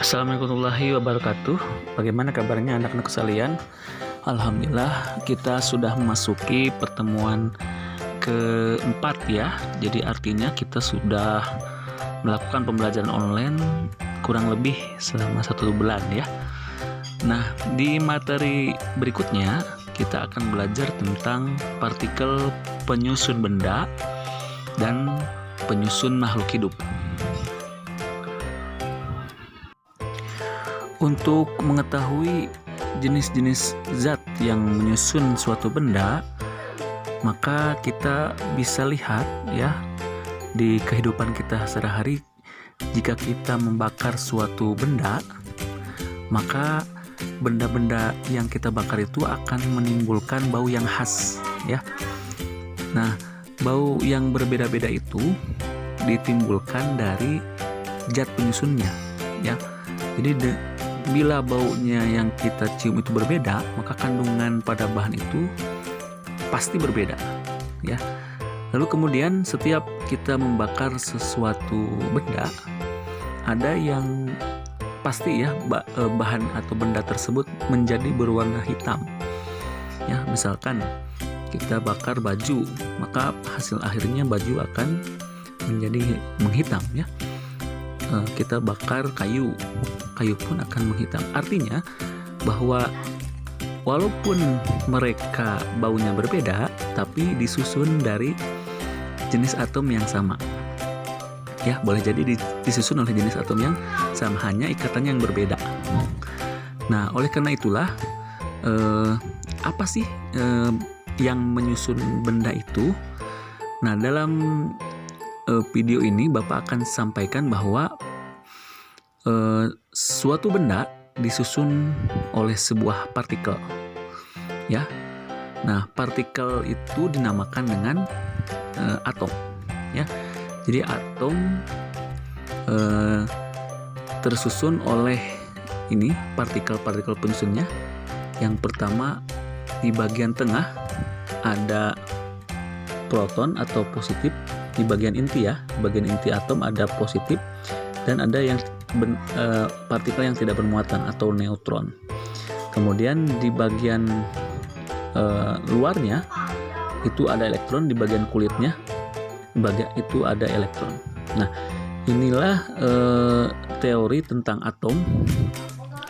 Assalamualaikum warahmatullahi wabarakatuh. Bagaimana kabarnya anak-anak sekalian? Alhamdulillah kita sudah memasuki pertemuan keempat ya. Jadi artinya kita sudah melakukan pembelajaran online kurang lebih selama 1 bulan ya. Nah, di materi berikutnya kita akan belajar tentang partikel penyusun benda dan penyusun makhluk hidup. Untuk mengetahui jenis-jenis zat yang menyusun suatu benda, maka kita bisa lihat ya di kehidupan kita sehari-hari. Jika kita membakar suatu benda, maka benda-benda yang kita bakar itu akan menimbulkan bau yang khas ya. Nah, bau yang berbeda-beda itu ditimbulkan dari zat penyusunnya ya. Jadi bila baunya yang kita cium itu berbeda, maka kandungan pada bahan itu pasti berbeda ya. Lalu kemudian setiap kita membakar sesuatu benda, ada yang pasti ya bahan atau benda tersebut menjadi berwarna hitam ya. Misalkan kita bakar baju, maka hasil akhirnya baju akan menjadi menghitam ya. Kita bakar kayu pun akan menghitam. Artinya bahwa walaupun mereka baunya berbeda, tapi disusun dari jenis atom yang sama ya. Boleh jadi disusun oleh jenis atom yang sama, hanya ikatannya yang berbeda. Nah, oleh karena itulah apa sih yang menyusun benda itu? Nah, dalam video ini Bapak akan sampaikan bahwa suatu benda disusun oleh sebuah partikel ya. Nah, partikel itu dinamakan dengan atom ya. Jadi atom tersusun oleh ini partikel-partikel penyusunnya. Yang pertama, di bagian tengah ada proton atau positif. Di bagian inti ya, bagian inti atom ada positif, dan ada yang partikel yang tidak bermuatan atau neutron. Kemudian di bagian luarnya itu ada elektron, di bagian kulitnya itu ada elektron. Nah, inilah teori tentang atom,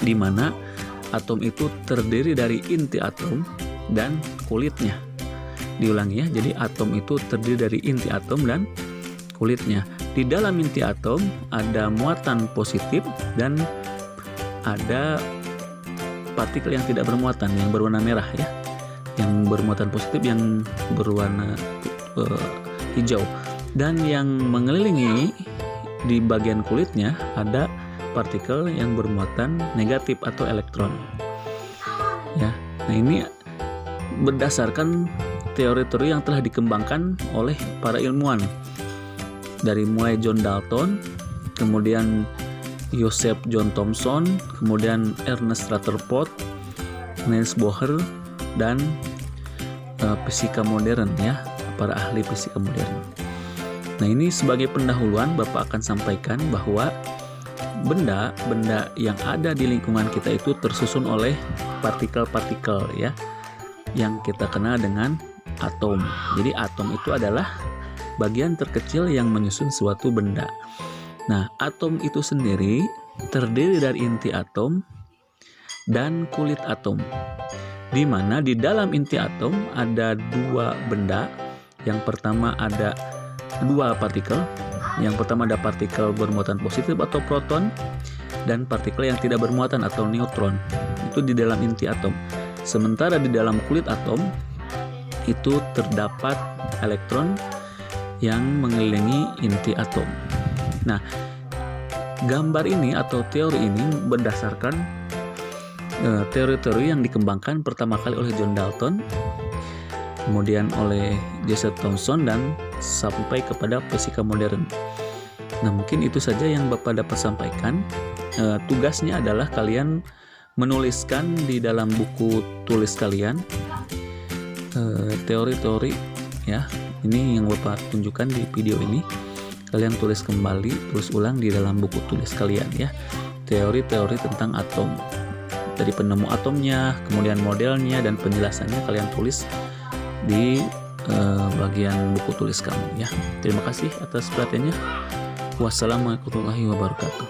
di mana atom itu terdiri dari inti atom dan kulitnya. Diulangi ya, jadi atom itu terdiri dari inti atom dan kulitnya. Di dalam inti atom ada muatan positif dan ada partikel yang tidak bermuatan yang berwarna merah ya. Yang bermuatan positif yang berwarna hijau, dan yang mengelilingi di bagian kulitnya ada partikel yang bermuatan negatif atau elektron ya. Nah, ini berdasarkan teori-teori yang telah dikembangkan oleh para ilmuwan, dari mulai John Dalton, kemudian Joseph John Thomson, kemudian Ernest Rutherford, Niels Bohr, dan fisika modern ya, para ahli fisika modern. Nah, ini sebagai pendahuluan Bapak akan sampaikan bahwa benda-benda yang ada di lingkungan kita itu tersusun oleh partikel-partikel ya, yang kita kenal dengan atom. Jadi atom itu adalah bagian terkecil yang menyusun suatu benda. Nah, atom itu sendiri terdiri dari inti atom dan kulit atom, di mana di dalam inti atom ada dua benda. Yang pertama ada dua partikel. Yang pertama ada partikel bermuatan positif atau proton, dan partikel yang tidak bermuatan atau neutron. Itu di dalam inti atom. Sementara di dalam kulit atom itu terdapat elektron yang mengelilingi inti atom. Nah, gambar ini atau teori ini berdasarkan teori-teori yang dikembangkan pertama kali oleh John Dalton, kemudian oleh Joseph Thomson, dan sampai kepada fisika modern. Nah, mungkin itu saja yang Bapak dapat sampaikan. Tugasnya adalah kalian menuliskan di dalam buku tulis kalian teori-teori ya. Ini yang Bapak tunjukkan di video ini. Kalian tulis kembali, tulis ulang di dalam buku tulis kalian ya. teori-teori tentang atom. Dari penemu atomnya, kemudian modelnya, dan penjelasannya kalian tulis di bagian buku tulis kamu ya. Terima kasih atas perhatiannya. Wassalamualaikum warahmatullahi wabarakatuh.